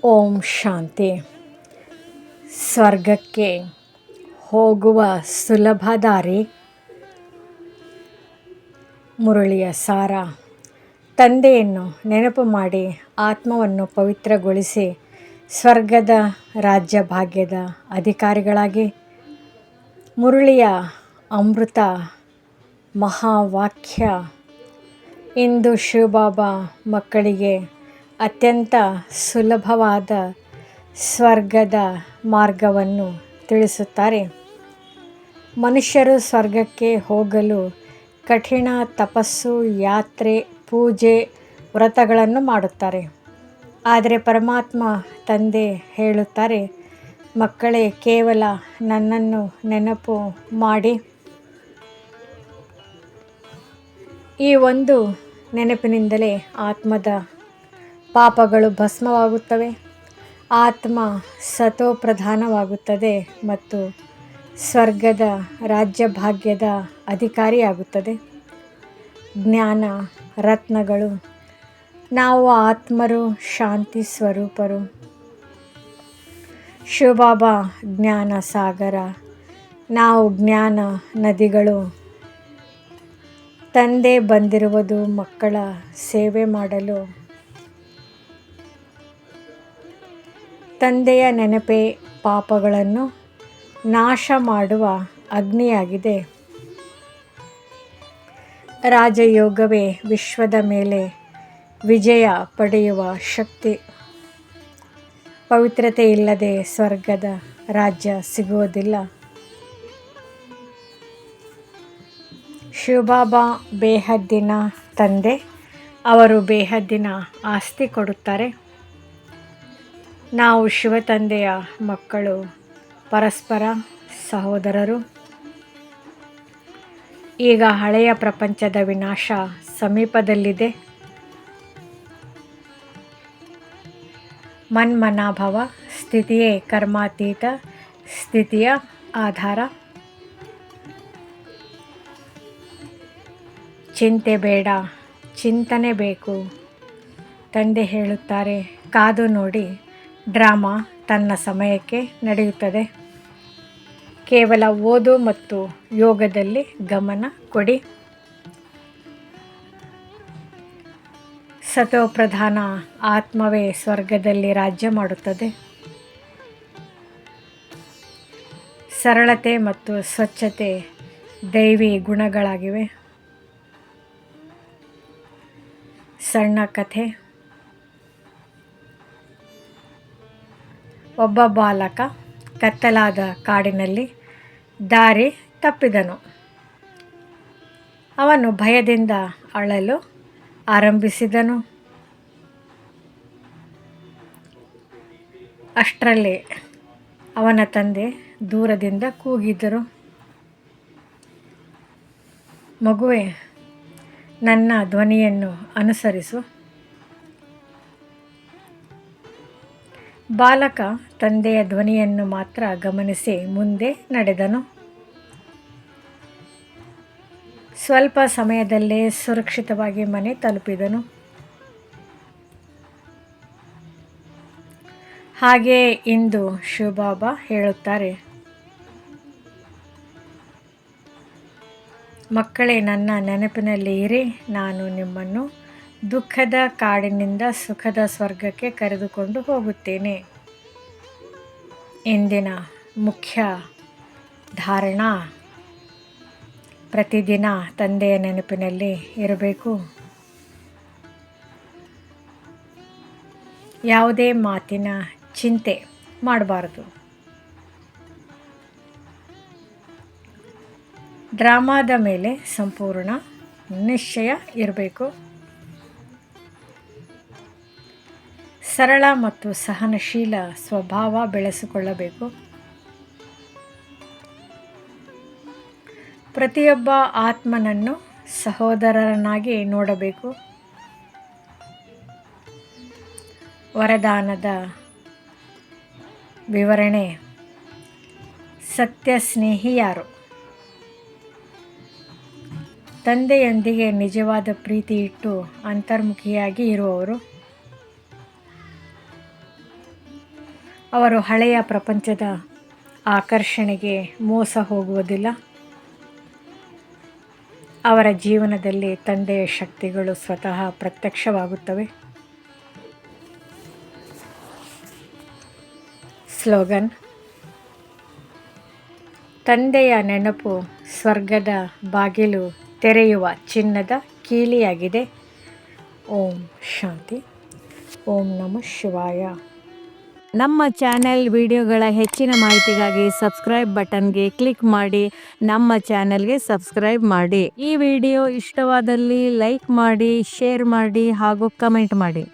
ಓಂ ಶಾಂತಿ. ಸ್ವರ್ಗಕ್ಕೆ ಹೋಗುವ ಸುಲಭ ದಾರಿ. ಮುರಳಿಯ ಸಾರ. ತಂದೆಯನ್ನು ನೆನಪು ಮಾಡಿ ಆತ್ಮವನ್ನು ಪವಿತ್ರಗೊಳಿಸಿ ಸ್ವರ್ಗದ ರಾಜ್ಯ ಭಾಗ್ಯದ ಅಧಿಕಾರಿಗಳಾಗಿ. ಮುರಳಿಯ ಅಮೃತ ಮಹಾವಾಕ್ಯ. ಇಂದು ಶಿವಬಾಬಾ ಮಕ್ಕಳಿಗೆ ಅತ್ಯಂತ ಸುಲಭವಾದ ಸ್ವರ್ಗದ ಮಾರ್ಗವನ್ನು ತಿಳಿಸುತ್ತಾರೆ. ಮನುಷ್ಯರು ಸ್ವರ್ಗಕ್ಕೆ ಹೋಗಲು ಕಠಿಣ ತಪಸ್ಸು, ಯಾತ್ರೆ, ಪೂಜೆ, ವ್ರತಗಳನ್ನು ಮಾಡುತ್ತಾರೆ. ಆದರೆ ಪರಮಾತ್ಮ ತಂದೆ ಹೇಳುತ್ತಾರೆ, ಮಕ್ಕಳೇ, ಕೇವಲ ನನ್ನನ್ನು ನೆನಪು ಮಾಡಿ. ಈ ಒಂದು ನೆನಪಿನಿಂದಲೇ ಆತ್ಮದ ಪಾಪಗಳು ಭಸ್ಮವಾಗುತ್ತವೆ, ಆತ್ಮ ಸತೋಪ್ರಧಾನವಾಗುತ್ತದೆ ಮತ್ತು ಸ್ವರ್ಗದ ರಾಜ್ಯಭಾಗ್ಯದ ಅಧಿಕಾರಿಯಾಗುತ್ತದೆ. ಜ್ಞಾನ ರತ್ನಗಳು. ನಾವು ಆತ್ಮರು, ಶಾಂತಿ ಸ್ವರೂಪರು. ಶಿವಬಾಬಾ ಜ್ಞಾನ ಸಾಗರ. ನಾವು ಜ್ಞಾನ ನದಿಗಳು. ತಂದೆ ಬಂದಿರುವುದು ಮಕ್ಕಳ ಸೇವೆ ಮಾಡಲು. ತಂದೆಯ ನೆನಪೇ ಪಾಪಗಳನ್ನು ನಾಶ ಮಾಡುವ ಅಗ್ನಿಯಾಗಿದೆ. ರಾಜಯೋಗವೇ ವಿಶ್ವದ ಮೇಲೆ ವಿಜಯ ಪಡೆಯುವ ಶಕ್ತಿ. ಪವಿತ್ರತೆ ಇಲ್ಲದೆ ಸ್ವರ್ಗದ ರಾಜ್ಯ ಸಿಗುವುದಿಲ್ಲ. ಶಿವಬಾಬಾ ಬೇಹದ್ದಿನ ತಂದೆ. ಅವರು ಬೇಹದ್ದಿನ ಆಸ್ತಿ ಕೊಡುತ್ತಾರೆ. ನಾವು ಶಿವತಂದೆಯ ಮಕ್ಕಳು, ಪರಸ್ಪರ ಸಹೋದರರು. ಈಗ ಹಳೆಯ ಪ್ರಪಂಚದ ವಿನಾಶ ಸಮೀಪದಲ್ಲಿದೆ. ಮನ್ಮನಾಭವ ಸ್ಥಿತಿಯೇ ಕರ್ಮಾತೀತ ಸ್ಥಿತಿಯ ಆಧಾರ. ಚಿಂತೆ ಬೇಡ, ಚಿಂತನೆ ಬೇಕು. ತಂದೆ ಹೇಳುತ್ತಾರೆ, ಕಾದು ನೋಡಿ, ಡ್ರಾಮಾ ತನ್ನ ಸಮಯಕ್ಕೆ ನಡೆಯುತ್ತದೆ. ಕೇವಲ ಓದು ಮತ್ತು ಯೋಗದಲ್ಲಿ ಗಮನ ಕೊಡಿ. ಸತೋಪ್ರಧಾನ ಆತ್ಮವೇ ಸ್ವರ್ಗದಲ್ಲಿ ರಾಜ್ಯ ಮಾಡುತ್ತದೆ. ಸರಳತೆ ಮತ್ತು ಸ್ವಚ್ಛತೆ ದೈವಿ ಗುಣಗಳಾಗಿವೆ. ಸಣ್ಣ ಕಥೆ. ಒಬ್ಬ ಬಾಲಕ ಕತ್ತಲಾದ ಕಾಡಿನಲ್ಲಿ ದಾರಿ ತಪ್ಪಿದನು. ಅವನು ಭಯದಿಂದ ಅಳಲು ಆರಂಭಿಸಿದನು. ಅಷ್ಟರಲ್ಲೇ ಅವನ ತಂದೆ ದೂರದಿಂದ ಕೂಗಿದರು, ಮಗುವೇ, ನನ್ನ ಧ್ವನಿಯನ್ನು ಅನುಸರಿಸು. ಬಾಲಕ ತಂದೆಯ ಧ್ವನಿಯನ್ನು ಮಾತ್ರ ಗಮನಿಸಿ ಮುಂದೆ ನಡೆದನು. ಸ್ವಲ್ಪ ಸಮಯದಲ್ಲೇ ಸುರಕ್ಷಿತವಾಗಿ ಮನೆ ತಲುಪಿದನು. ಹಾಗೆಯೇ ಇಂದು ಶಿವಬಾಬಾ ಹೇಳುತ್ತಾರೆ, ಮಕ್ಕಳೇ, ನನ್ನ ನೆನಪಿನಲ್ಲಿ ಇರಿ. ನಾನು ನಿಮ್ಮನ್ನು ದುಃಖದ ಕಾಡಿನಿಂದ ಸುಖದ ಸ್ವರ್ಗಕ್ಕೆ ಕರೆದುಕೊಂಡು ಹೋಗುತ್ತೇನೆ. ಇಂದಿನ ಮುಖ್ಯ ಧಾರಣಾ, ಪ್ರತಿದಿನ ತಂದೆಯ ನೆನಪಿನಲ್ಲಿ ಇರಬೇಕು. ಯಾವುದೇ ಮಾತಿನ ಚಿಂತೆ ಮಾಡಬಾರದು. ಡ್ರಾಮಾದ ಮೇಲೆ ಸಂಪೂರ್ಣ ನಿಶ್ಚಯ ಇರಬೇಕು. ಸರಳ ಮತ್ತು ಸಹನಶೀಲ ಸ್ವಭಾವ ಬೆಳೆಸಿಕೊಳ್ಳಬೇಕು. ಪ್ರತಿಯೊಬ್ಬ ಆತ್ಮನನ್ನು ಸಹೋದರನಾಗಿ ನೋಡಬೇಕು. ವರದಾನದ ವಿವರಣೆ. ಸತ್ಯ ಸ್ನೇಹಿ ಯಾರು? ತಂದೆಯೊಂದಿಗೆ ನಿಜವಾದ ಪ್ರೀತಿ ಇಟ್ಟು ಅಂತರ್ಮುಖಿಯಾಗಿ ಇರುವವರು. ಅವರು ಹಳೆಯ ಪ್ರಪಂಚದ ಆಕರ್ಷಣೆಗೆ ಮೋಸ ಹೋಗುವುದಿಲ್ಲ. ಅವರ ಜೀವನದಲ್ಲಿ ತಂದೆಯ ಶಕ್ತಿಗಳು ಸ್ವತಃ ಪ್ರತ್ಯಕ್ಷವಾಗುತ್ತವೆ. ಸ್ಲೋಗನ್: ತಂದೆಯ ನೆನಪು ಸ್ವರ್ಗದ ಬಾಗಿಲು ತೆರೆಯುವ ಚಿನ್ನದ ಕೀಲಿಯಾಗಿದೆ. ಓಂ ಶಾಂತಿ. ಓಂ ನಮಃ ಶಿವಾಯ. ನಮ್ಮ ಚಾನೆಲ್ ವಿಡಿಯೋಗಳ ಹೆಚ್ಚಿನ ಮಾಹಿತಿಗಾಗಿ ಸಬ್ಸ್ಕ್ರೈಬ್ ಬಟನ್ಗೆ ಕ್ಲಿಕ್ ಮಾಡಿ ನಮ್ಮ ಚಾನೆಲ್ಗೆ ಸಬ್ಸ್ಕ್ರೈಬ್ ಮಾಡಿ. ಈ ವಿಡಿಯೋ ಇಷ್ಟವಾದಲ್ಲಿ ಲೈಕ್ ಮಾಡಿ, ಶೇರ್ ಮಾಡಿ ಹಾಗೂ ಕಮೆಂಟ್ ಮಾಡಿ.